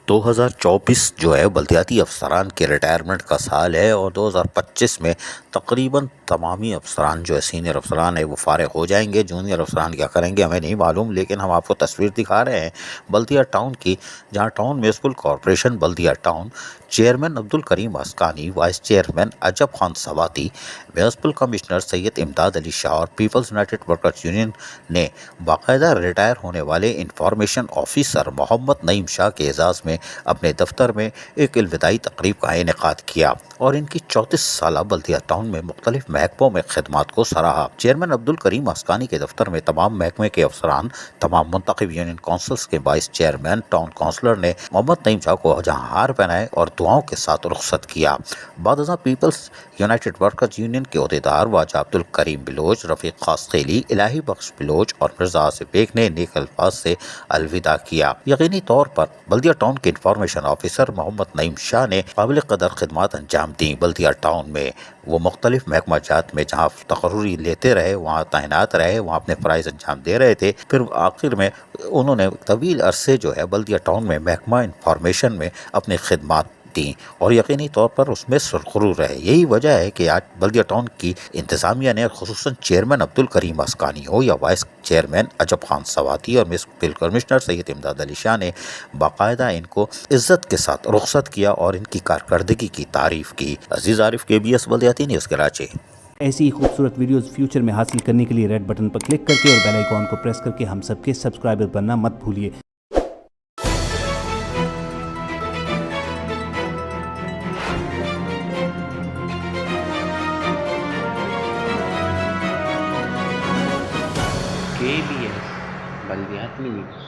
2024 جو ہے بلدیاتی افسران کے ریٹائرمنٹ کا سال ہے، اور 2025 میں تقریباً تمامی افسران جو ہے سینئر افسران ہیں وہ فارغ ہو جائیں گے۔ جونیئر افسران کیا کریں گے ہمیں نہیں معلوم، لیکن ہم آپ کو تصویر دکھا رہے ہیں بلدیہ ٹاؤن کی، جہاں ٹاؤن میونسپل کارپوریشن بلدیہ town chairman Abdulkarim Askani, vice chairman Ajab Khan Swati, municipal commissioner Syed Imdad Ali شاہ اور پیپلز یونائٹڈ ورکرز یونین نے باقاعدہ ریٹائر ہونے والے انفارمیشن آفیسر محمد نعیم شاہ کے اعزاز میں اپنے دفتر میں ایک الوداعی تقریب کا انعقاد کیا اور ان کی 34 سالہ بلدیہ ٹاؤن میں مختلف محکموں میں خدمات کو سراہا۔ چیئرمین عبدالکریم اسکانی کے دفتر میں تمام محکمے کے افسران، تمام منتخب یونین کونسلز کے وائس چیئرمین، ٹاؤن کونسلر نے محمد نعیم شاہ کو جہاں ہار پہنائے اور دعاؤں کے ساتھ رخصت کیا۔ بعد ازاں پیپلز یونائٹڈ ورکرز یونین کے عہدیدار واجہ عبدالکریم بلوچ، رفیق خاص خیلی، الہی بخش بلوچ اور مرزا آصف بیگ نے نیک الفاظ سے الوداع کیا۔ یقینی طور پر بلدیہ ٹاؤن کے انفارمیشن آفیسر محمد نعیم شاہ نے قابل قدر خدمات انجام دیں۔ بلدیہ ٹاؤن میں وہ مختلف محکمہ جات میں جہاں تقرری لیتے رہے، وہاں تعینات رہے، وہاں اپنے فرائض انجام دے رہے تھے۔ پھر آخر میں انہوں نے طویل عرصے جو ہے بلدیہ ٹاؤن میں محکمہ انفارمیشن میں اپنی خدمات دیں اور یقینی طور پر اس میں سرخرو رہے۔ یہی وجہ ہے کہ آج بلدیہ ٹاؤن کی انتظامیہ نے خصوصاً چیئرمین عبدالکریم اسکانی ہو یا وائس چیئرمین عجب خان سواتی اور میونسپل کمشنر سید امداد علی شاہ نے باقاعدہ ان کو عزت کے ساتھ رخصت کیا اور ان کی کارکردگی کی تعریف کی۔ عزیز عارف، KBS بلدیاتی نیوز کراچی۔ ایسی ہی خوبصورت ویڈیوز فیوچر میں حاصل کرنے کے لیے ریڈ بٹن پر کلک کر کے اور بیل آئیکن کو پریس کر کے ہم سب کے سبسکرائبر بننا مت بھولیے۔ KBS بلدیاتی نیوز۔